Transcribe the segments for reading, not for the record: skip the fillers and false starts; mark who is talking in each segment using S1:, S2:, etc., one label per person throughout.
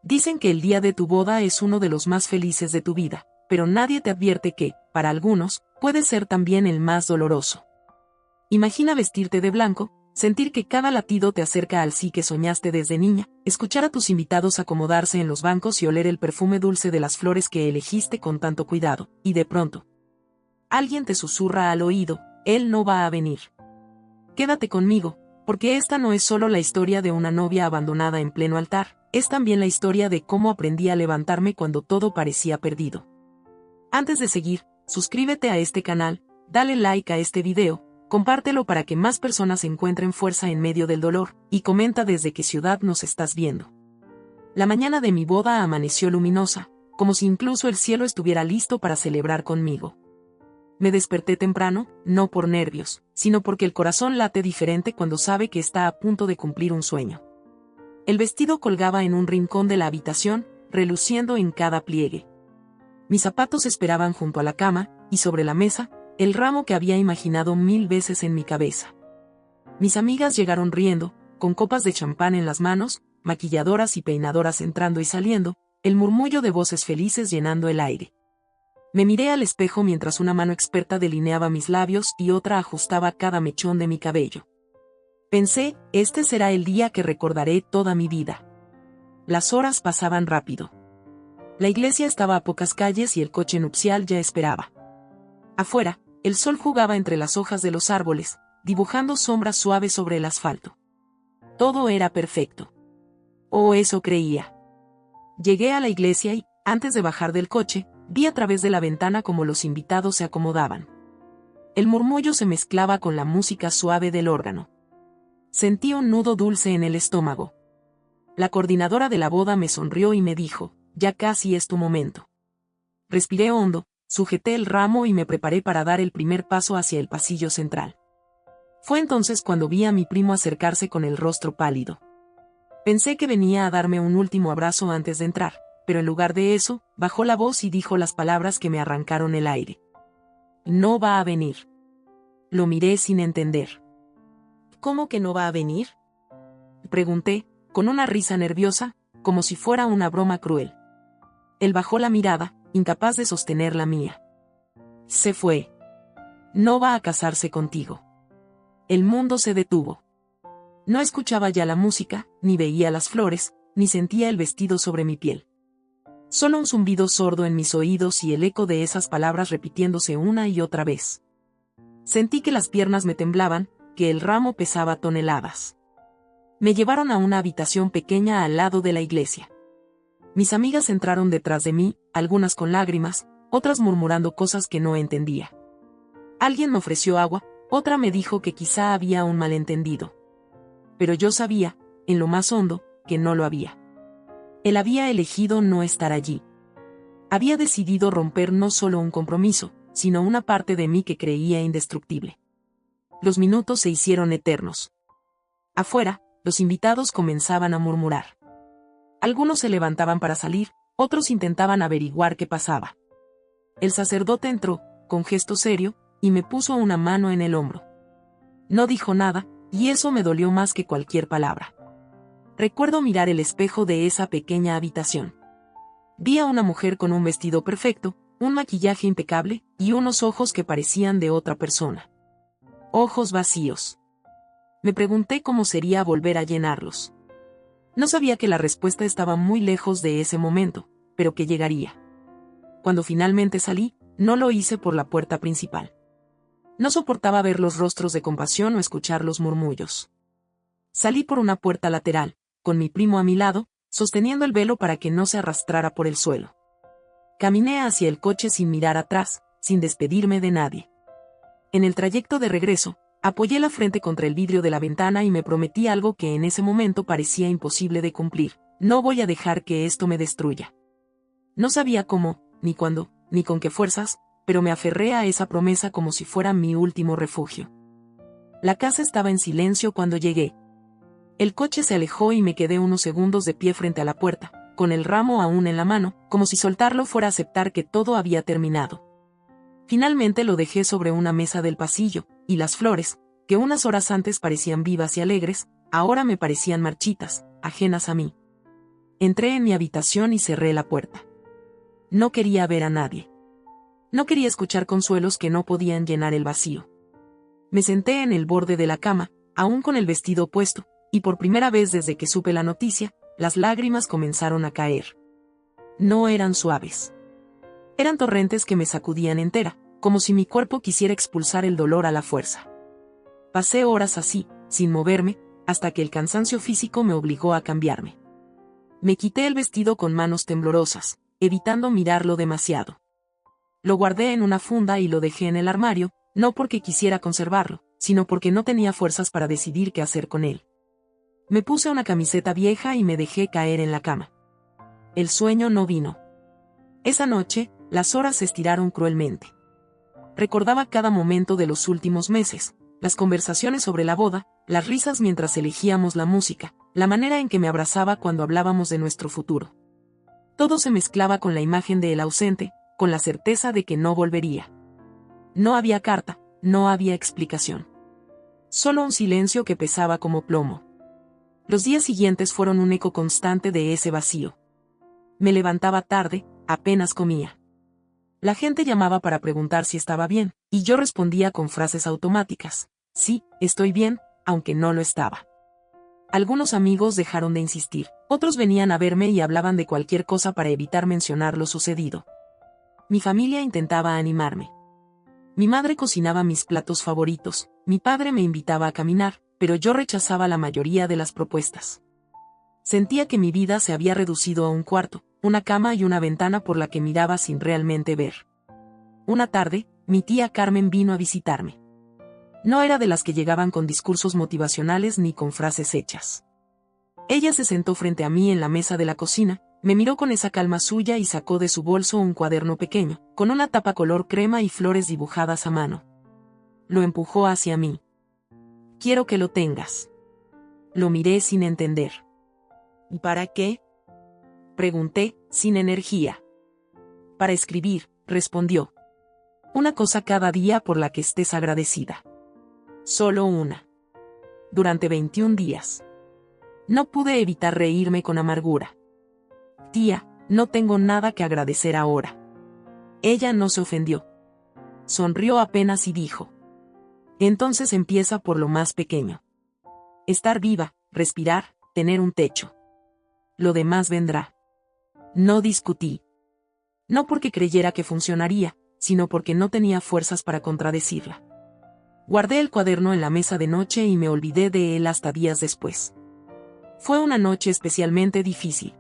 S1: Dicen que el día de tu boda es uno de los más felices de tu vida, pero nadie te advierte que, para algunos, puede ser también el más doloroso. Imagina vestirte de blanco, sentir que cada latido te acerca al sí que soñaste desde niña, escuchar a tus invitados acomodarse en los bancos y oler el perfume dulce de las flores que elegiste con tanto cuidado, y de pronto, alguien te susurra al oído, él no va a venir. Quédate conmigo, porque esta no es solo la historia de una novia abandonada en pleno altar, es también la historia de cómo aprendí a levantarme cuando todo parecía perdido. Antes de seguir, suscríbete a este canal, dale like a este video, compártelo para que más personas encuentren fuerza en medio del dolor, y comenta desde qué ciudad nos estás viendo. La mañana de mi boda amaneció luminosa, como si incluso el cielo estuviera listo para celebrar conmigo. Me desperté temprano, no por nervios, sino porque el corazón late diferente cuando sabe que está a punto de cumplir un sueño. El vestido colgaba en un rincón de la habitación, reluciendo en cada pliegue. Mis zapatos esperaban junto a la cama, y sobre la mesa, el ramo que había imaginado 1000 veces en mi cabeza. Mis amigas llegaron riendo, con copas de champán en las manos, maquilladoras y peinadoras entrando y saliendo, el murmullo de voces felices llenando el aire. Me miré al espejo mientras una mano experta delineaba mis labios y otra ajustaba cada mechón de mi cabello. Pensé, este será el día que recordaré toda mi vida. Las horas pasaban rápido. La iglesia estaba a pocas calles y el coche nupcial ya esperaba. Afuera, el sol jugaba entre las hojas de los árboles, dibujando sombras suaves sobre el asfalto. Todo era perfecto. O eso creía. Llegué a la iglesia y, antes de bajar del coche, vi a través de la ventana cómo los invitados se acomodaban. El murmullo se mezclaba con la música suave del órgano. Sentí un nudo dulce en el estómago. La coordinadora de la boda me sonrió y me dijo, ya casi es tu momento. Respiré hondo, sujeté el ramo y me preparé para dar el primer paso hacia el pasillo central. Fue entonces cuando vi a mi primo acercarse con el rostro pálido. Pensé que venía a darme un último abrazo antes de entrar, pero en lugar de eso, bajó la voz y dijo las palabras que me arrancaron el aire. No va a venir. Lo miré sin entender. ¿Cómo que no va a venir?, pregunté, con una risa nerviosa, como si fuera una broma cruel. Él bajó la mirada, incapaz de sostener la mía. Se fue. No va a casarse contigo. El mundo se detuvo. No escuchaba ya la música, ni veía las flores, ni sentía el vestido sobre mi piel. Solo un zumbido sordo en mis oídos y el eco de esas palabras repitiéndose una y otra vez. Sentí que las piernas me temblaban, que el ramo pesaba toneladas. Me llevaron a una habitación pequeña al lado de la iglesia. Mis amigas entraron detrás de mí, algunas con lágrimas, otras murmurando cosas que no entendía. Alguien me ofreció agua, otra me dijo que quizá había un malentendido. Pero yo sabía, en lo más hondo, que no lo había. Él había elegido no estar allí. Había decidido romper no solo un compromiso, sino una parte de mí que creía indestructible. Los minutos se hicieron eternos. Afuera, los invitados comenzaban a murmurar. Algunos se levantaban para salir, otros intentaban averiguar qué pasaba. El sacerdote entró, con gesto serio, y me puso una mano en el hombro. No dijo nada, y eso me dolió más que cualquier palabra. Recuerdo mirar el espejo de esa pequeña habitación. Vi a una mujer con un vestido perfecto, un maquillaje impecable, y unos ojos que parecían de otra persona. Ojos vacíos. Me pregunté cómo sería volver a llenarlos. No sabía que la respuesta estaba muy lejos de ese momento, pero que llegaría. Cuando finalmente salí, no lo hice por la puerta principal. No soportaba ver los rostros de compasión o escuchar los murmullos. Salí por una puerta lateral, con mi primo a mi lado, sosteniendo el velo para que no se arrastrara por el suelo. Caminé hacia el coche sin mirar atrás, sin despedirme de nadie. En el trayecto de regreso, apoyé la frente contra el vidrio de la ventana y me prometí algo que en ese momento parecía imposible de cumplir: no voy a dejar que esto me destruya. No sabía cómo, ni cuándo, ni con qué fuerzas, pero me aferré a esa promesa como si fuera mi último refugio. La casa estaba en silencio cuando llegué. El coche se alejó y me quedé unos segundos de pie frente a la puerta, con el ramo aún en la mano, como si soltarlo fuera a aceptar que todo había terminado. Finalmente lo dejé sobre una mesa del pasillo, y las flores, que unas horas antes parecían vivas y alegres, ahora me parecían marchitas, ajenas a mí. Entré en mi habitación y cerré la puerta. No quería ver a nadie. No quería escuchar consuelos que no podían llenar el vacío. Me senté en el borde de la cama, aún con el vestido puesto, y por primera vez desde que supe la noticia, las lágrimas comenzaron a caer. No eran suaves. Eran torrentes que me sacudían entera, como si mi cuerpo quisiera expulsar el dolor a la fuerza. Pasé horas así, sin moverme, hasta que el cansancio físico me obligó a cambiarme. Me quité el vestido con manos temblorosas, evitando mirarlo demasiado. Lo guardé en una funda y lo dejé en el armario, no porque quisiera conservarlo, sino porque no tenía fuerzas para decidir qué hacer con él. Me puse una camiseta vieja y me dejé caer en la cama. El sueño no vino. Esa noche, las horas se estiraron cruelmente. Recordaba cada momento de los últimos meses, las conversaciones sobre la boda, las risas mientras elegíamos la música, la manera en que me abrazaba cuando hablábamos de nuestro futuro. Todo se mezclaba con la imagen de él ausente, con la certeza de que no volvería. No había carta, no había explicación. Solo un silencio que pesaba como plomo. Los días siguientes fueron un eco constante de ese vacío. Me levantaba tarde, apenas comía. La gente llamaba para preguntar si estaba bien, y yo respondía con frases automáticas. Sí, estoy bien, aunque no lo estaba. Algunos amigos dejaron de insistir, otros venían a verme y hablaban de cualquier cosa para evitar mencionar lo sucedido. Mi familia intentaba animarme. Mi madre cocinaba mis platos favoritos, mi padre me invitaba a caminar, pero yo rechazaba la mayoría de las propuestas. Sentía que mi vida se había reducido a un cuarto, una cama y una ventana por la que miraba sin realmente ver. Una tarde, mi tía Carmen vino a visitarme. No era de las que llegaban con discursos motivacionales ni con frases hechas. Ella se sentó frente a mí en la mesa de la cocina, me miró con esa calma suya y sacó de su bolso un cuaderno pequeño, con una tapa color crema y flores dibujadas a mano. Lo empujó hacia mí. Quiero que lo tengas. Lo miré sin entender. ¿Y para qué? Pregunté, sin energía. Para escribir, respondió. Una cosa cada día por la que estés agradecida. Solo una. Durante 21 días. No pude evitar reírme con amargura. Tía, no tengo nada que agradecer ahora. Ella no se ofendió. Sonrió apenas y dijo. Entonces empieza por lo más pequeño. Estar viva, respirar, tener un techo. Lo demás vendrá. No discutí. No porque creyera que funcionaría, sino porque no tenía fuerzas para contradecirla. Guardé el cuaderno en la mesa de noche y me olvidé de él hasta días después. Fue una noche especialmente difícil.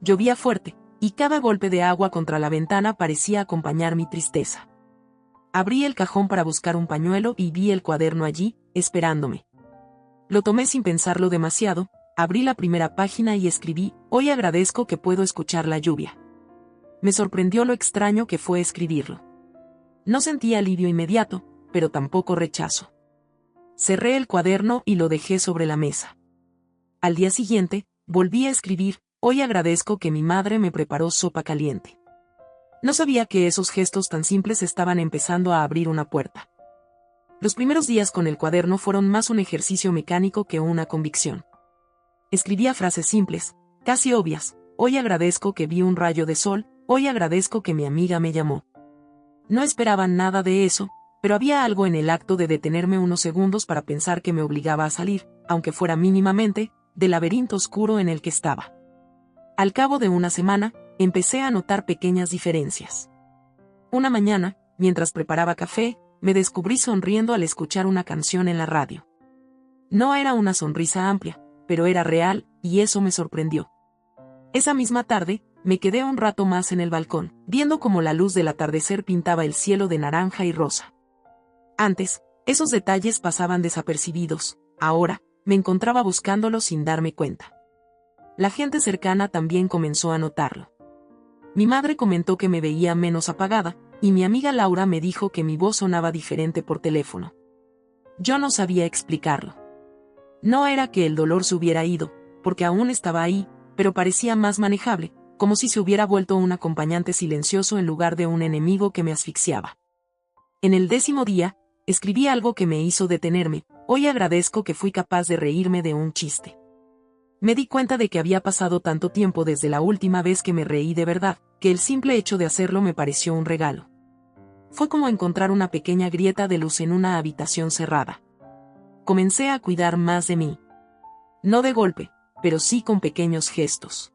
S1: Llovía fuerte, y cada golpe de agua contra la ventana parecía acompañar mi tristeza. Abrí el cajón para buscar un pañuelo y vi el cuaderno allí, esperándome. Lo tomé sin pensarlo demasiado, abrí la primera página y escribí, hoy agradezco que puedo escuchar la lluvia. Me sorprendió lo extraño que fue escribirlo. No sentí alivio inmediato, pero tampoco rechazo. Cerré el cuaderno y lo dejé sobre la mesa. Al día siguiente, volví a escribir, hoy agradezco que mi madre me preparó sopa caliente. No sabía que esos gestos tan simples estaban empezando a abrir una puerta. Los primeros días con el cuaderno fueron más un ejercicio mecánico que una convicción. Escribía frases simples, casi obvias, hoy agradezco que vi un rayo de sol, hoy agradezco que mi amiga me llamó. No esperaba nada de eso, pero había algo en el acto de detenerme unos segundos para pensar que me obligaba a salir, aunque fuera mínimamente, del laberinto oscuro en el que estaba. Al cabo de una semana, empecé a notar pequeñas diferencias. Una mañana, mientras preparaba café, me descubrí sonriendo al escuchar una canción en la radio. No era una sonrisa amplia, pero era real, y eso me sorprendió. Esa misma tarde, me quedé un rato más en el balcón, viendo cómo la luz del atardecer pintaba el cielo de naranja y rosa. Antes, esos detalles pasaban desapercibidos, ahora, me encontraba buscándolos sin darme cuenta. La gente cercana también comenzó a notarlo. Mi madre comentó que me veía menos apagada, y mi amiga Laura me dijo que mi voz sonaba diferente por teléfono. Yo no sabía explicarlo. No era que el dolor se hubiera ido, porque aún estaba ahí, pero parecía más manejable, como si se hubiera vuelto un acompañante silencioso en lugar de un enemigo que me asfixiaba. En el 10º día, escribí algo que me hizo detenerme, hoy agradezco que fui capaz de reírme de un chiste. Me di cuenta de que había pasado tanto tiempo desde la última vez que me reí de verdad, que el simple hecho de hacerlo me pareció un regalo. Fue como encontrar una pequeña grieta de luz en una habitación cerrada. Comencé a cuidar más de mí. No de golpe, pero sí con pequeños gestos.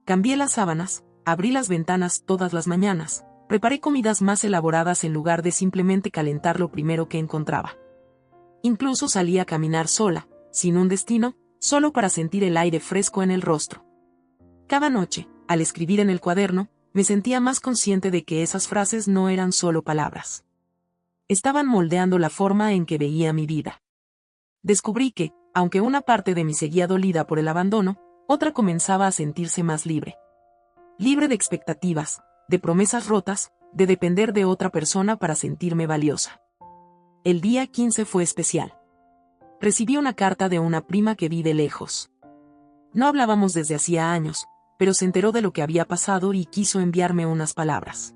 S1: Cambié las sábanas, abrí las ventanas todas las mañanas, preparé comidas más elaboradas en lugar de simplemente calentar lo primero que encontraba. Incluso salí a caminar sola, sin un destino, solo para sentir el aire fresco en el rostro. Cada noche, al escribir en el cuaderno, me sentía más consciente de que esas frases no eran solo palabras. Estaban moldeando la forma en que veía mi vida. Descubrí que, aunque una parte de mí seguía dolida por el abandono, otra comenzaba a sentirse más libre. Libre de expectativas, de promesas rotas, de depender de otra persona para sentirme valiosa. El día 15 fue especial. Recibí una carta de una prima que vi de lejos. No hablábamos desde hacía años, pero se enteró de lo que había pasado y quiso enviarme unas palabras.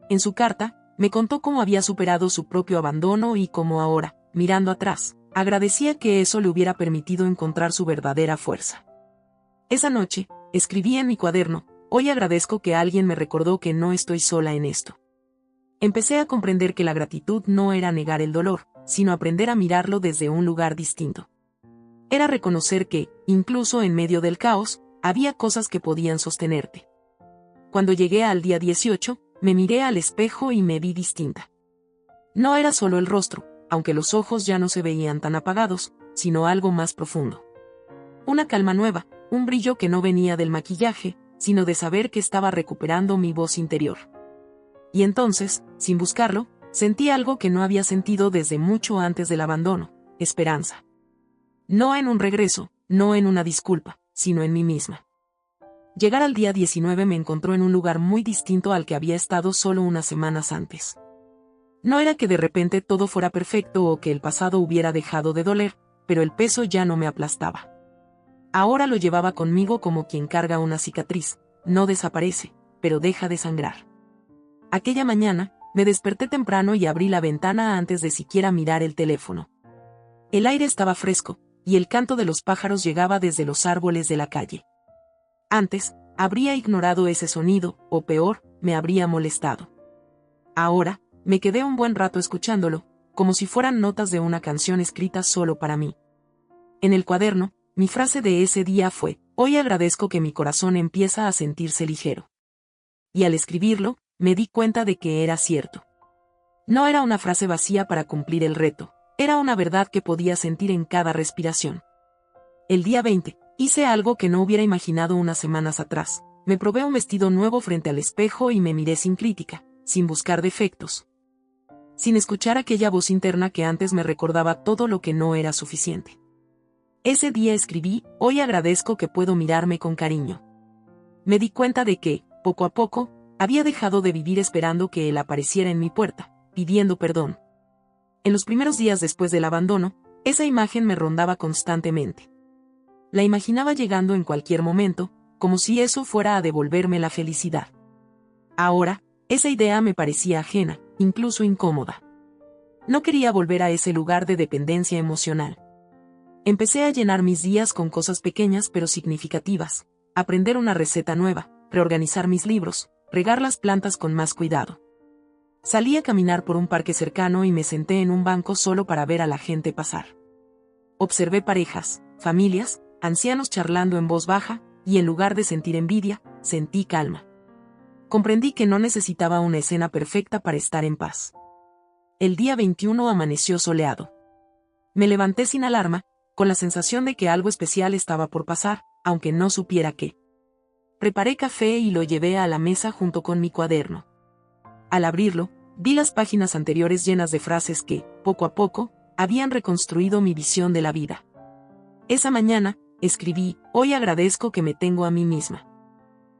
S1: En su carta, me contó cómo había superado su propio abandono y cómo ahora, mirando atrás, agradecía que eso le hubiera permitido encontrar su verdadera fuerza. Esa noche, escribí en mi cuaderno: hoy agradezco que alguien me recordó que no estoy sola en esto. Empecé a comprender que la gratitud no era negar el dolor, sino aprender a mirarlo desde un lugar distinto. Era reconocer que, incluso en medio del caos, había cosas que podían sostenerte. Cuando llegué al día 18, me miré al espejo y me vi distinta. No era solo el rostro, aunque los ojos ya no se veían tan apagados, sino algo más profundo. Una calma nueva, un brillo que no venía del maquillaje, sino de saber que estaba recuperando mi voz interior. Y entonces, sin buscarlo, sentí algo que no había sentido desde mucho antes del abandono: esperanza. No en un regreso, no en una disculpa, sino en mí misma. Llegar al día 19 me encontró en un lugar muy distinto al que había estado solo unas semanas antes. No era que de repente todo fuera perfecto o que el pasado hubiera dejado de doler, pero el peso ya no me aplastaba. Ahora lo llevaba conmigo como quien carga una cicatriz: no desaparece, pero deja de sangrar. Aquella mañana, me desperté temprano y abrí la ventana antes de siquiera mirar el teléfono. El aire estaba fresco, y el canto de los pájaros llegaba desde los árboles de la calle. Antes, habría ignorado ese sonido, o peor, me habría molestado. Ahora, me quedé un buen rato escuchándolo, como si fueran notas de una canción escrita solo para mí. En el cuaderno, mi frase de ese día fue: hoy agradezco que mi corazón empieza a sentirse ligero. Y al escribirlo, me di cuenta de que era cierto. No era una frase vacía para cumplir el reto, era una verdad que podía sentir en cada respiración. El día 20, hice algo que no hubiera imaginado unas semanas atrás: me probé un vestido nuevo frente al espejo y me miré sin crítica, sin buscar defectos. Sin escuchar aquella voz interna que antes me recordaba todo lo que no era suficiente. Ese día escribí: hoy agradezco que puedo mirarme con cariño. Me di cuenta de que, poco a poco, había dejado de vivir esperando que él apareciera en mi puerta, pidiendo perdón. En los primeros días después del abandono, esa imagen me rondaba constantemente. La imaginaba llegando en cualquier momento, como si eso fuera a devolverme la felicidad. Ahora, esa idea me parecía ajena, incluso incómoda. No quería volver a ese lugar de dependencia emocional. Empecé a llenar mis días con cosas pequeñas pero significativas: aprender una receta nueva, reorganizar mis libros, regar las plantas con más cuidado. Salí a caminar por un parque cercano y me senté en un banco solo para ver a la gente pasar. Observé parejas, familias, ancianos charlando en voz baja, y en lugar de sentir envidia, sentí calma. Comprendí que no necesitaba una escena perfecta para estar en paz. El día 21 amaneció soleado. Me levanté sin alarma, con la sensación de que algo especial estaba por pasar, aunque no supiera qué. Preparé café y lo llevé a la mesa junto con mi cuaderno. Al abrirlo, vi las páginas anteriores llenas de frases que, poco a poco, habían reconstruido mi visión de la vida. Esa mañana, escribí: hoy agradezco que me tengo a mí misma.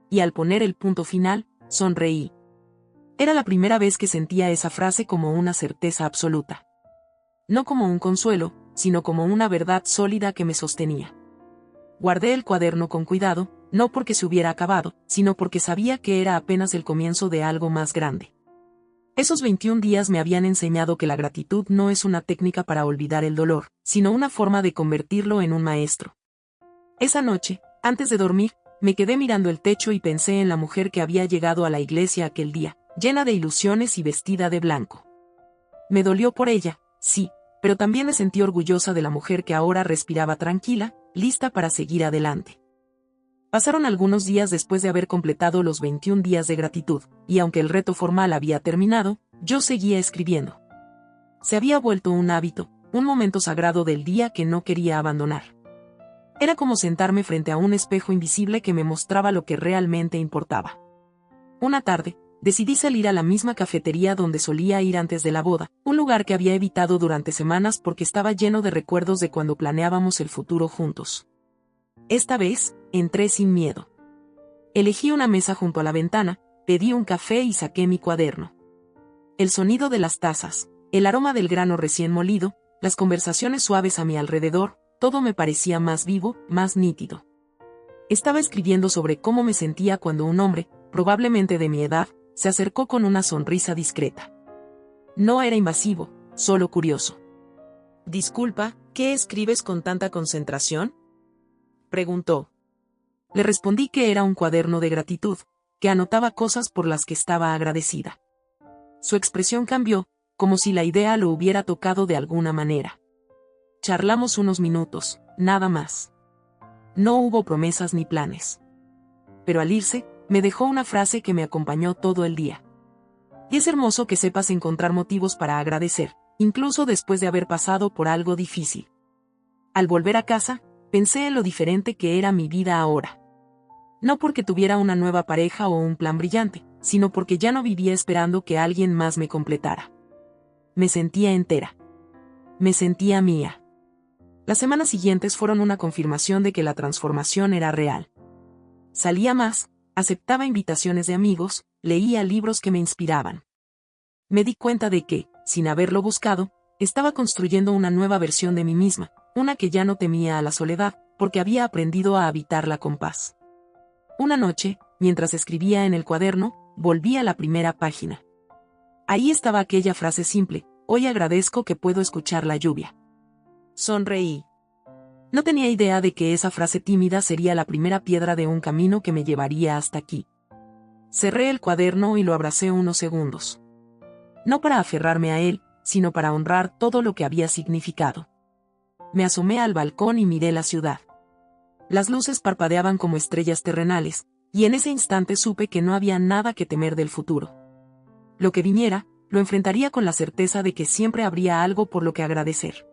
S1: Y al poner el punto final, sonreí. Era la primera vez que sentía esa frase como una certeza absoluta. No como un consuelo, sino como una verdad sólida que me sostenía. Guardé el cuaderno con cuidado, no porque se hubiera acabado, sino porque sabía que era apenas el comienzo de algo más grande. Esos 21 días me habían enseñado que la gratitud no es una técnica para olvidar el dolor, sino una forma de convertirlo en un maestro. Esa noche, antes de dormir, me quedé mirando el techo y pensé en la mujer que había llegado a la iglesia aquel día, llena de ilusiones y vestida de blanco. Me dolió por ella, sí, pero también me sentí orgullosa de la mujer que ahora respiraba tranquila, lista para seguir adelante. Pasaron algunos días después de haber completado los 21 días de gratitud, y aunque el reto formal había terminado, yo seguía escribiendo. Se había vuelto un hábito, un momento sagrado del día que no quería abandonar. Era como sentarme frente a un espejo invisible que me mostraba lo que realmente importaba. Una tarde, decidí salir a la misma cafetería donde solía ir antes de la boda, un lugar que había evitado durante semanas porque estaba lleno de recuerdos de cuando planeábamos el futuro juntos. Esta vez, entré sin miedo. Elegí una mesa junto a la ventana, pedí un café y saqué mi cuaderno. El sonido de las tazas, el aroma del grano recién molido, las conversaciones suaves a mi alrededor, todo me parecía más vivo, más nítido. Estaba escribiendo sobre cómo me sentía cuando un hombre, probablemente de mi edad, se acercó con una sonrisa discreta. No era invasivo, solo curioso. «Disculpa, ¿qué escribes con tanta concentración?», preguntó. Le respondí que era un cuaderno de gratitud, que anotaba cosas por las que estaba agradecida. Su expresión cambió, como si la idea lo hubiera tocado de alguna manera. Charlamos unos minutos, nada más. No hubo promesas ni planes. Pero al irse, me dejó una frase que me acompañó todo el día. Y es hermoso que sepas encontrar motivos para agradecer, incluso después de haber pasado por algo difícil. Al volver a casa, pensé en lo diferente que era mi vida ahora. No porque tuviera una nueva pareja o un plan brillante, sino porque ya no vivía esperando que alguien más me completara. Me sentía entera. Me sentía mía. Las semanas siguientes fueron una confirmación de que la transformación era real. Salía más, aceptaba invitaciones de amigos, leía libros que me inspiraban. Me di cuenta de que, sin haberlo buscado, estaba construyendo una nueva versión de mí misma, una que ya no temía a la soledad, porque había aprendido a habitarla con paz. Una noche, mientras escribía en el cuaderno, volví a la primera página. Ahí estaba aquella frase simple: «Hoy agradezco que puedo escuchar la lluvia». Sonreí. No tenía idea de que esa frase tímida sería la primera piedra de un camino que me llevaría hasta aquí. Cerré el cuaderno y lo abracé unos segundos. No para aferrarme a él, sino para honrar todo lo que había significado. Me asomé al balcón y miré la ciudad. Las luces parpadeaban como estrellas terrenales, y en ese instante supe que no había nada que temer del futuro. Lo que viniera, lo enfrentaría con la certeza de que siempre habría algo por lo que agradecer.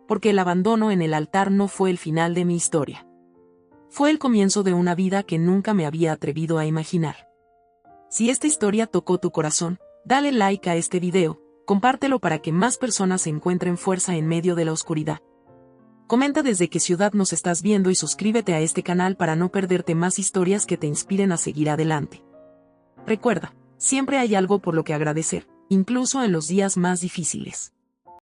S1: Porque el abandono en el altar no fue el final de mi historia. Fue el comienzo de una vida que nunca me había atrevido a imaginar. Si esta historia tocó tu corazón, dale like a este video, compártelo para que más personas encuentren fuerza en medio de la oscuridad. Comenta desde qué ciudad nos estás viendo y suscríbete a este canal para no perderte más historias que te inspiren a seguir adelante. Recuerda, siempre hay algo por lo que agradecer, incluso en los días más difíciles.